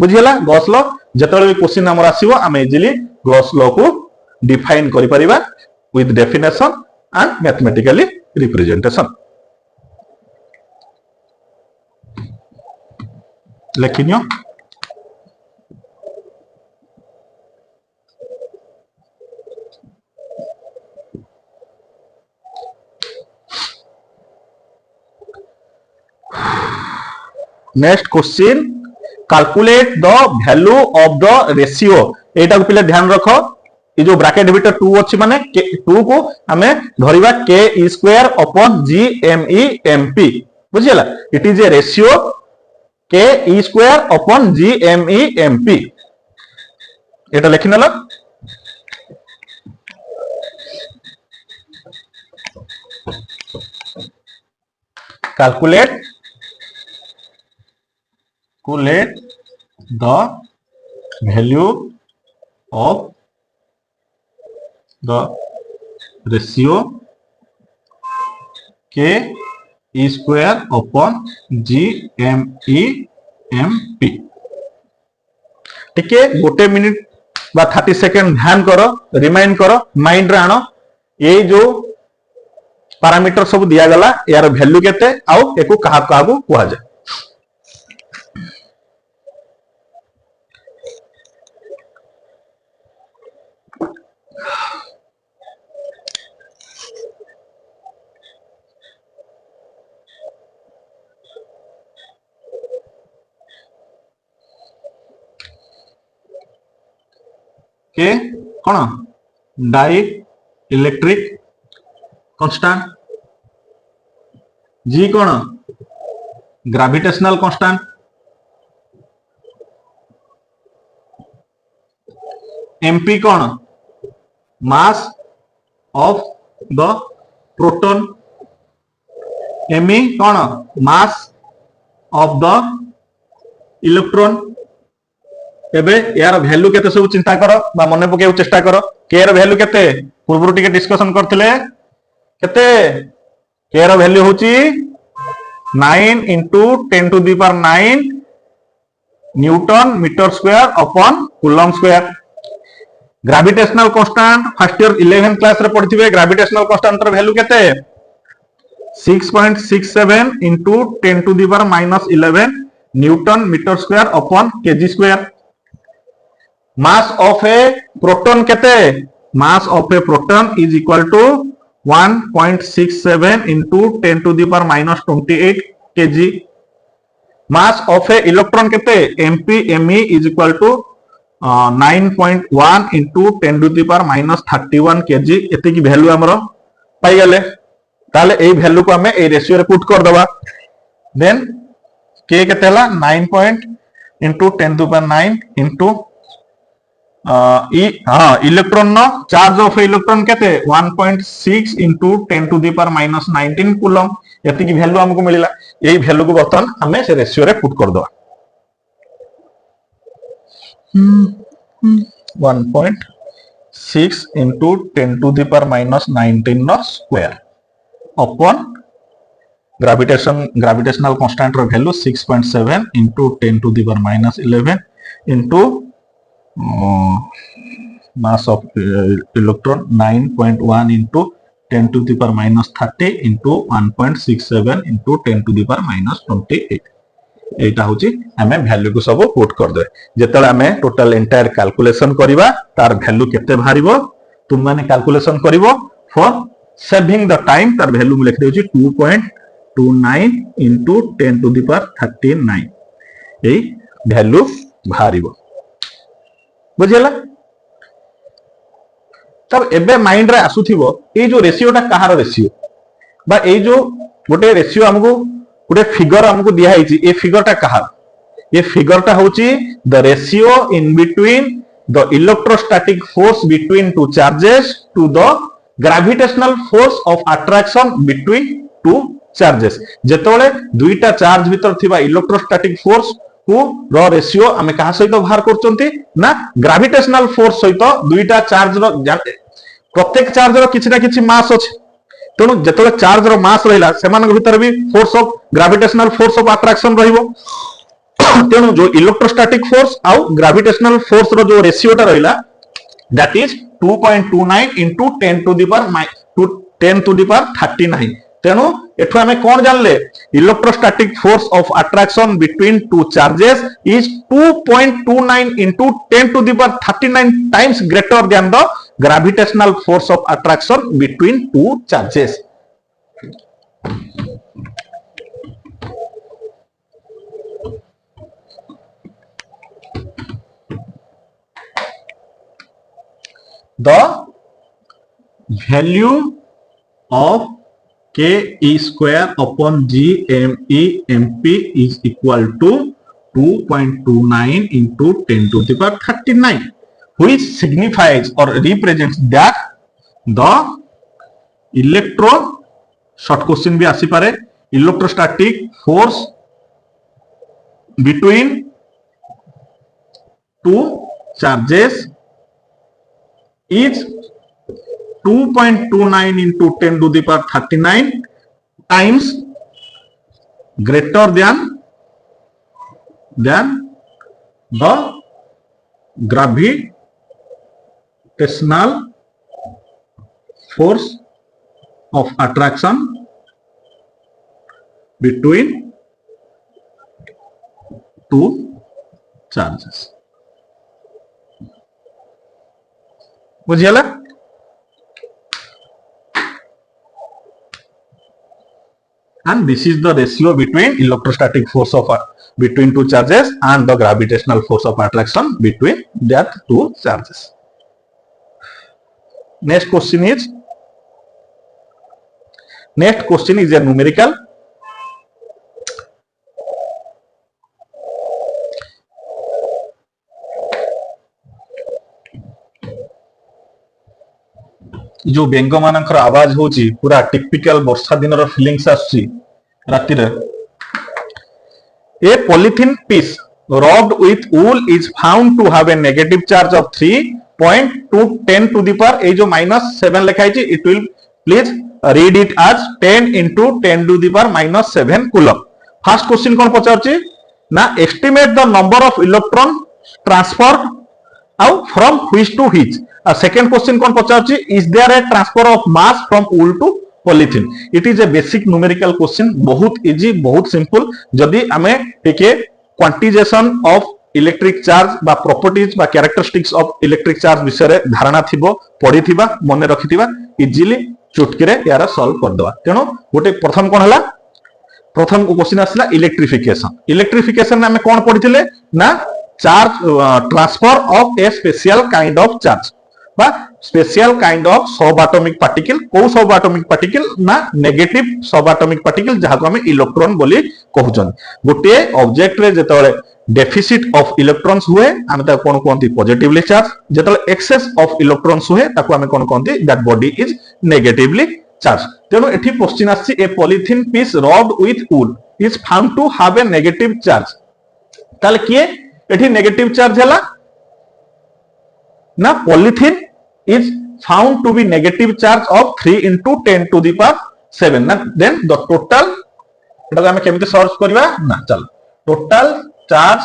बुझियला Gauss law जतले भी question हमर आसीबो हम इजीली गॉस लॉ को डिफाइन करि परिबा with definition and mathematically representation. लेकिनियो next question calculate the value of the ratio. एटा को पहले ध्यान रखो ये जो ब्रैकेट भीतर 2 अछि माने 2 को हमें धरिबा k e square upon g m e m p. बुझियला इट is a ratio k e square upon g m e m p. एटा लिखिनला calculate the value of the ratio k e square upon g m e m p. ठीक है गोटे minute बा 30 second ध्यान करो रिमाइंड करो माइंड रे आनो ये जो पैरामीटर सब दिया गला यार वैल्यू केते आउ एको कहा कुआ जाए. के कौन डाई इलेक्ट्रिक कांस्टेंट जी कौन ग्रेविटेशनल कांस्टेंट एमपी कौन mass of the proton ME कौन मास ऑफ द इलेक्ट्रॉन. एबे यार वैल्यू केते सब चिंता करो बा मने पके चेष्टा करो के रो वैल्यू केते पूर्व टिके डिस्कशन करथिले केते के रो वैल्यू होची 9 into 10 to the power 9 newton metre square upon coulomb square. Gravitational constant first year 11 class रे पढिथिबे ग्रेविटेशनल कांस्टेंट रो वैल्यू केते 6.67 into 10 to the power minus 11 newton metre square upon K G square. mass of a proton केते mass of a proton is equal to 1.67 into 10 to the power minus 28 kg. mass of a electron केते mp me is equal to 9.1 into 10 to the power minus 31 kg. एते की value हमरो पाई गले ताले ए value को हमें ए ratio रे put कर दबा. देन के केते हला 9 point into 10 to power 9 into electron no charge of electron केते 1.6 into 10 to the power minus 19 coulomb एति की वैल्यू हमको मिलिला एई वैल्यू को बर्तन हमें से रेशियो रे पुट कर दो 1.6 into 10 to the power minus 19 no square upon gravitational constant row value 6.7 into 10 to the power minus 11 into mass of electron 9.1 into 10 to the power minus 30 into 1.67 into 10 to the power minus 28 एटा होची हमें value को सब put कर दे जेतले हमें total entire calculation करबा तार value केते बाहरिबो तुम माने कैलकुलेशन करिवो फॉर सेविंग द टाइम तार वैल्यू में लिख देउची 2.29 into 10 to the power 39 एई वैल्यू बाहरिबो बुझिला तब एबे माइंड रे आसुथिबो ए जो रेशियोटा कहार रेशियो बा ए जो गोटे रेशियो हमको गोटे फिगर हमको दिया है ए फिगरटा कहार ये फिगरटा होची the ratio in between the electrostatic force between two charges to the gravitational force of attraction between two charges जेतोले दुईटा चार्ज भीतर थिबा इलेक्ट्रोस्टैटिक फोर्स को रो रेशियो हमें कहा सहित बाहर करचंती ना ग्रेविटेशनल फोर्स सहित दुईटा चार्ज रो प्रत्येक चार्ज रो किछि ना किछि मास अछि तेणु जेतले चार्ज रो मास रहिला सेमानक भीतर भी force of gravitational force of attraction रहिबो तेणु जो इलेक्ट्रोस्टैटिक फोर्स आउ ग्रेविटेशनल फोर्स रो जो रेशियोटा रहिला that is 2.29 into 10 to the power 39 तेणु एठु हमें कोन जानले electrostatic force of attraction between two charges is 2.29 into 10 to the power 39 times greater than the gravitational force of attraction between two charges. The value of K E square upon G M E MP is equal to 2.29 into 10 to the power 39, which signifies or represents that the short question भी आसी पारे electrostatic force between two charges is 2.29 into 10 to the power 39 times greater than the gravitational force of attraction between two charges. बुझियला and this is the ratio between electrostatic force of between two charges and the gravitational force of attraction between that two charges. Next question is a numerical. जो बेंग मानकर आवाज होची पूरा typical वर्षा दिन रो feelings आसी राति रे a polythene piece rubbed with wool is found to have a negative charge of 3.210 to the power ए जो -7 लिखा है it will please read it as 10 into 10 to the power -7 coulomb. First question कोन पचारची ना estimate the number of electron transferred out from which to which. Second question कौन पचारची is there a transfer of mass from wool to polythene. It is a basic numerical question बहुत easy बहुत simple जदि हमें टिके quantization of electric charge बा properties बा characteristics of electric charge विषय रे धारणा थिबो पढिथिबा मने रखिथिबा इजीली चुटकी रे यार सॉल्व कर दवा. तेनो गोटे प्रथम कोन हला प्रथम क्वेश्चन आसला इलेक्ट्रिफिकेशन हमें कोन पढिथिले ना charge transfer of A special kind of charge बा स्पेशल काइंड ऑफ सब एटॉमिक पार्टिकल को सब एटॉमिक पार्टिकल ना नेगेटिव सब एटॉमिक पार्टिकल जहां को हम इलेक्ट्रॉन बोली कहउछन गोटे ऑब्जेक्ट रे जेतले डेफिसिट ऑफ इलेक्ट्रॉन्स हुए हम ता कोन कोनती पॉजिटिवली चार्ज जेतले एक्सेस ऑफ इलेक्ट्रॉन्स हुए ताको हम कोन कोनती that body is negatively charge तेनो एठी क्वेश्चन आछि a polythene piece rubbed with wool is found to have a negative charge ताले किए एठी नेगेटिव चार्ज हला ना polythene is found to be negative charge of 3 into 10 to the power 7 ना then the total एटा हम केमिति search करबा ना चल total charge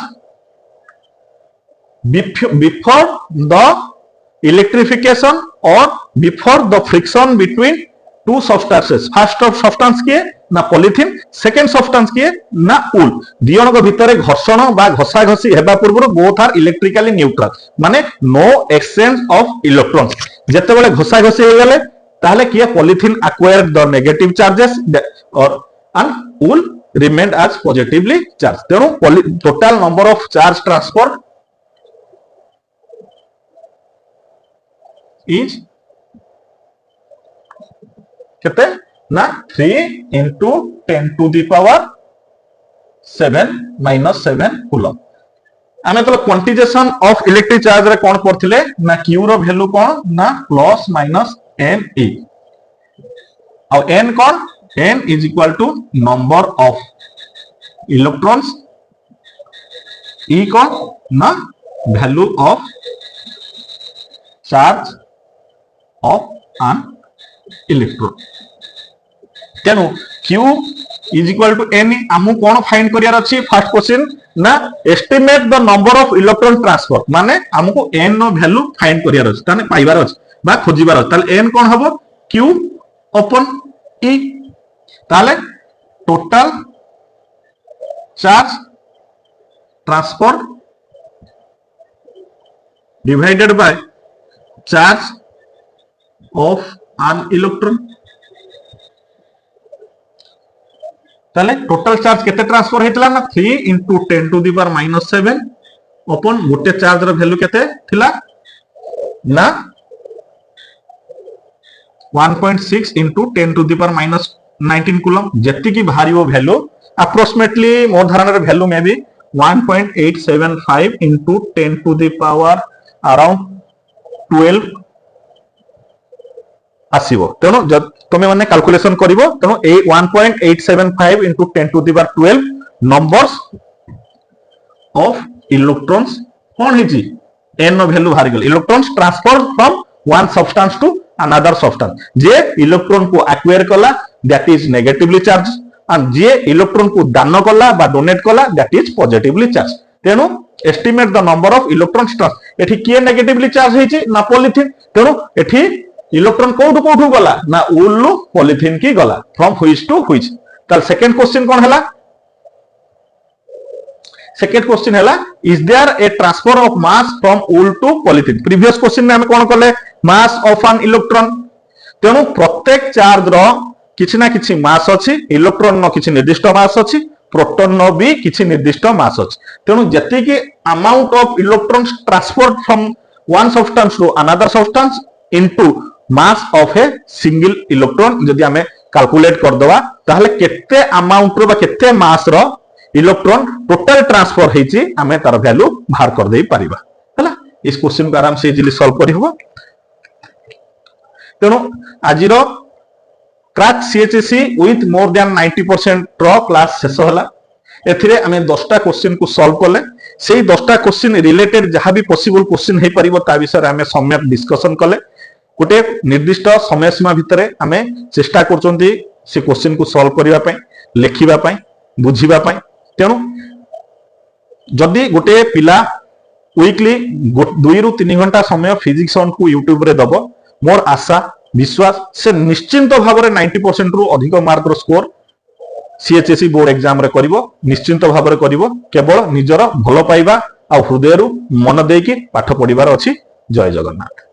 before the electrification or before the friction between two substances first of substance किए ना polythene second substance किए ना वूल दियोनक भितरे घर्षण बा घसा घसी हेबा पूर्व बोथ आर इलेक्ट्रिकली न्यूट्रल माने नो एक्सचेंज ऑफ इलेक्ट्रॉन्स जते बेले घसा घसी हो गेले ताले किए polythene acquire the negative charges और and wool remained as positively charge तेनु total number of charge transfer is केते ना 3 into 10 to the power 7 minus 7 coulomb आमे तो क्वांटिजेशन ऑफ इलेक्ट्रिक चार्ज रे कोन करथिले ना q रो वैल्यू कोन ना प्लस माइनस n e और n कोन n is equal to number of electrons e कोन ना value of charge of an electron तेनु q is equal to n आमु कोन फाइंड करियार अछि फर्स्ट क्वेश्चन ना estimate the number of electron transfer माने हमको n नो वैल्यू फाइंड करियार अछि ताने पाइबार अछि बा खोजिबार अछि ताले n कोन हबो q अपॉन e ताले total charge transfer divided by charge of an electron ताले टोटल चार्ज केते ट्रांसफर हेतला ना 3 into 10 to the power minus 7 upon गोटे चार्ज रो वैल्यू केते थिला ना 1.6 into 10 to the power minus 19 coulomb जति की भारी वो वैल्यू अप्रोक्सीमेटली मोर धारणा रे value may be 1.875 into 10 to the power around 12 आसीबो तेनो जब तुमे माने कैलकुलेशन करिवो तेनो 1.875 into 10 to the power 12 numbers of electrons कोन हिची n नो वैल्यू भारी गेल electrons transfer from one substance to another substance जे इलेक्ट्रॉन को एक्वायर कला that is negatively charge and जे इलेक्ट्रॉन को दान कला बा डोनेट कला दैट इज पॉजिटिवली चार्ज तेनो estimate the number of electrons trans एठी किए नेगेटिवली चार्ज हिची ना पॉलिथीन तेनो एठी इलेक्ट्रॉन कोठु कोठु गला ना वूल पॉलिथीन की गला फ्रॉम व्हिच टू व्हिच ताल सेकंड क्वेश्चन कोन हला सेकंड क्वेश्चन हला is there a transfer of mass from wool to polythene previous question में हम कोन करले मास ऑफ एन इलेक्ट्रॉन तेनु प्रत्येक चार्ज रो किछि ना किछि मास अछि इलेक्ट्रॉन नो किछि निर्दिष्ट मास अछि प्रोटॉन नो भी किछि निर्दिष्ट मास अछि तेनु जति कि amount of electrons transferred from one substance to another substance into mass of a single electron जदि हमें कैलकुलेट कर दवा ताहले केते अमाउंट रो बा केते मास रो इलेक्ट्रॉन टोटल ट्रांसफर हेची हमें तार वैल्यू बाहर कर देई परिबा हला इस क्वेश्चन को आराम से इजीली सॉल्व करि होबो तेनो आजिरो crack CHSE with more than 90% रो क्लास शेष होला एथिरे हमें 10टा क्वेश्चन को सॉल्व करले सेही 10टा क्वेश्चन रिलेटेड जहां भी पॉसिबल क्वेश्चन हे परिबो ता विषय हमें सम्यक डिस्कशन करले गोटे निर्दिष्ट समय सीमा भितर आमे चेष्टा करचोंती से क्वेश्चन को सॉल्व करिवा पई लेखिबा पई बुझिबा पई तेनु जदि गोटे पिला वीकली 2 रु 3 घंटा समय फिजिक्स ऑन को यूट्यूब रे दबो मोर आशा विश्वास से निश्चिंत भाव रे 90% रु अधिक मार्क रो स्कोर CHSE बोर्ड एग्जाम रे करिवो निश्चिंत भाव रे करिवो केवल निजर भलो पाइबा आ हृदय रु मन देकी पाठ पढिबार अछि जय जगन्नाथ।